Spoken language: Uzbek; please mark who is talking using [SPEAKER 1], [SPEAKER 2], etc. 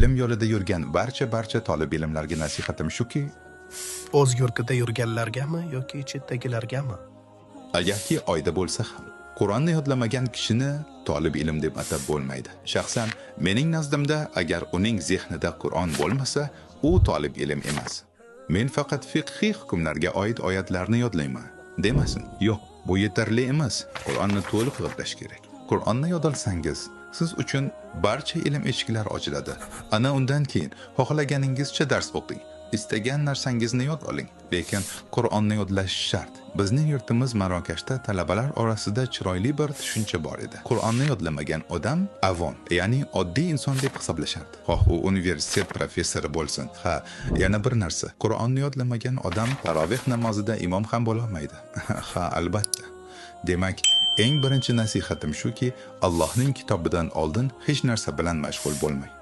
[SPEAKER 1] ilm yo'lida yurgan barcha talib ilmlarga nasihatim shuki,
[SPEAKER 2] O'z yurtida yurganlargami yoki chetdagilargami?
[SPEAKER 1] agarki oyda bo'lsa ham Qur'onni yodlamagan kishini talib ilm deb atab bo'lmaydi. Shaxsan mening nazdimda agar uning zehnida Qur'on bo'lmasa, u talib ilm emas. Men faqat fiqhiy hukmlarga oid oyatlarni yodlayman demasin. Yo'q, bu yetarli emas. Qur'onni to'liq yodlash kerak. Qur'onni yodlasangiz, siz uchun barcha ilm eshiklari ochiladi. Ana undan keyin xohlaganingizcha dars o'qing. Istagan narsangizni yod oling, lekin Qur'onni yodlash shart. Bizning yurtimiz Marokashda talabalar orasida chiroyli bir tushuncha bor edi. Qur'onni yodlamagan odam avom, ya'ni oddiy inson deb hisoblashardi. Xoh u universitet professori bo'lsin. Ha, yana bir narsa. Qur'onni yodlamagan odam taroveh namozida imom ham bo'la olmaydi. Ha, albatta. Demak, eng birinchi nasihatim shuki, Allohning kitobidan oldin hech narsa bilan mashg'ul bo'lmang.